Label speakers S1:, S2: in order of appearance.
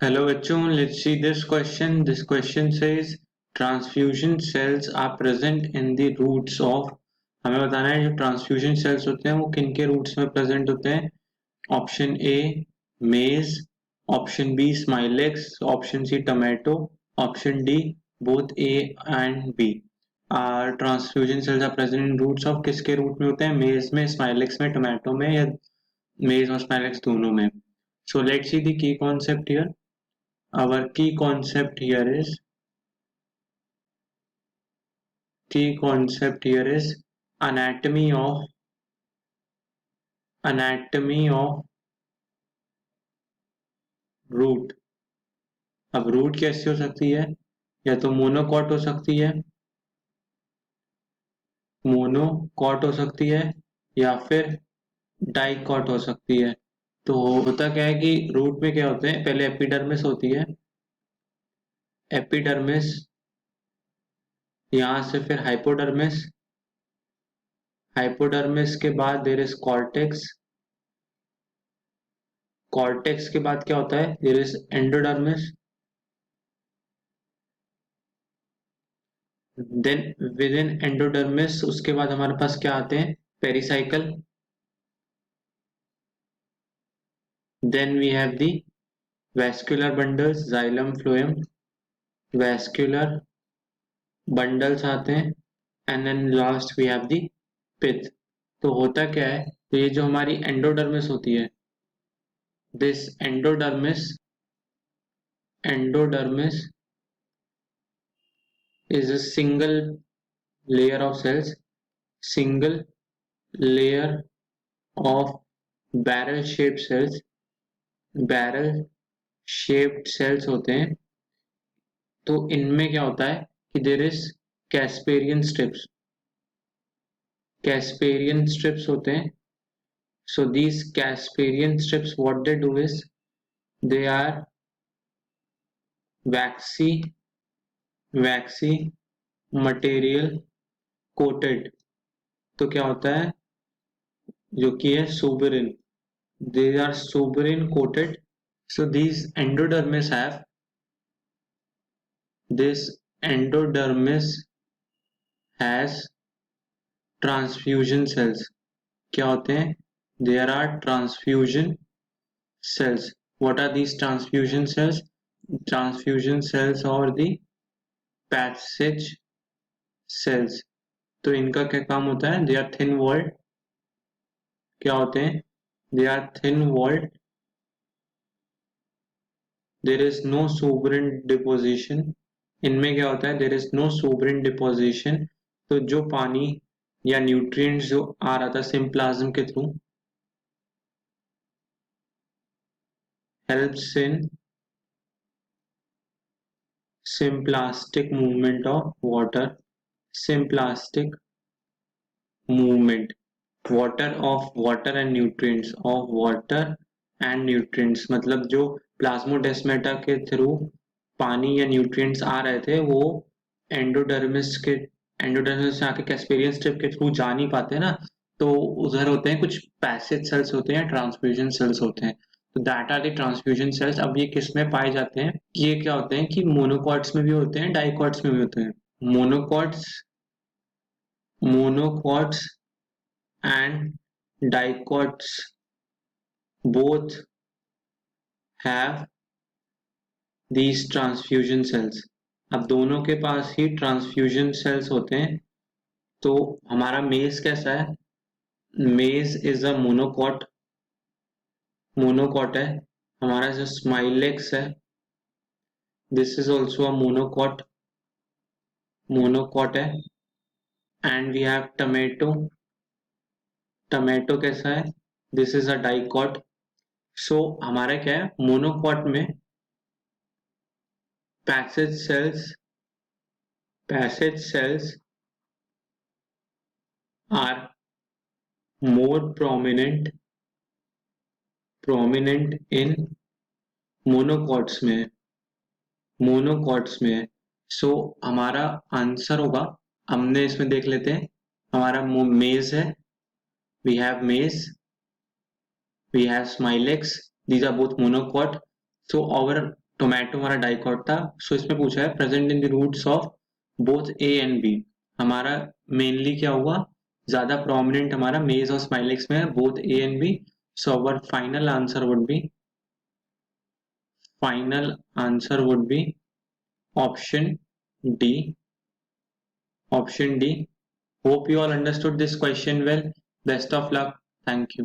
S1: Hello बच्चों, let's see this question. This question says transfusion cells are present in the roots of. हमें बताना है जो transfusion sales होते हैं वो किन के रूट्स में प्रेजेंट होते हैं. Option A maize, option B smilax, option C tomato, option D both A and B. Transfusion cells are present in roots of किसके रूट में होते हैं? मेज में, स्माइलेक्स में, टोमेटो में या मेज और स्माइलेक्स दोनों में. So let's see the key concept here. Our key concept here is anatomy of root. अब रूट कैसी हो सकती है? या तो मोनोकॉट हो सकती है या फिर डाइकॉट हो सकती है. तो होता क्या है कि रूट में क्या होते हैं, पहले एपिडर्मिस होती है, एपिडर्मिस, यहाँ से फिर हाइपोडर्मिस, हाइपोडर्मिस के बाद देयर इज कॉर्टेक्स, कॉर्टेक्स के बाद क्या होता है, there is endodermis, then within endodermis उसके बाद हमारे पास क्या आते हैं, pericycle, then we have the vascular bundles, xylem phloem, vascular bundles आते हैं, and then last we have the pith. तो होता क्या है, तो ये जो हमारी एंडोडर्मिस होती है, this endodermis is a layer of cells, single layer of barrel shaped cells. Barrel shaped cells होते हैं. तो इनमें क्या होता है कि देयर इज कैस्पेरियन स्ट्रिप्स होते हैं. So these Casparian strips what they do is they are waxy material coated. तो क्या होता है, जो कि है suberin, they are suberin coated. So this endodermis has transfusion cells. क्या होते हैं? There are transfusion cells. What are these transfusion cells? Transfusion cells or the passage cells. तो इनका क्या काम होता है? They are thin walled. क्या होते हैं? They are thin walled. There is no suberin deposition. इनमें क्या होता है, देयर इज नो सुब्रिन डिपोजिशन. तो जो पानी या न्यूट्रिएंट्स जो आ रहा था सिम्प्लाज्म के through, helps in symplastic movement of water, symplastic movement water and nutrients, मतलब जो प्लाज्मोडेस्माटा के थ्रू पानी या न्यूट्रिएंट्स आ रहे थे वो एंडोडर्मिस से आके कैस्पेरियन स्ट्रिप के थ्रू जा नहीं पाते ना. तो उधर होते हैं कुछ पैसेज सेल्स होते हैं, ट्रांसफ्यूजन सेल्स होते हैं. तो that are the transfusion cells. अब ये किस में पाए जाते हैं? ये क्या होते हैं कि मोनोकॉट्स में भी होते हैं, डाइकॉट्स में भी होते हैं. Monocots and dicots both have these transfusion cells. अब दोनों के पास ही ट्रांसफ्यूजन सेल्स होते हैं. तो हमारा मेज कैसा है? मेज इज अ मोनोकॉट है. हमारा जो स्माइलेक्स है, this is also a monocot है. एंड वी हैव टमेटो कैसा है? This is a dicot. So हमारा क्या है, मोनोकॉट में passage cells are more prominent in monocots में. सो हमारा आंसर होगा, हमने इसमें देख लेते हैं. हमारा मेज है, we have smilax, these are both monocot. So our tomato हमारा डाइकॉट था, सो इसमें पूछा है present in the roots of both A and B. हमारा मेनली क्या हुआ, ज्यादा प्रोमिनेंट हमारा मेज और स्माइलिक्स में है, both A and B. So our final answer would be option D. Option D. Hope you all understood this question well. Best of luck. Thank you.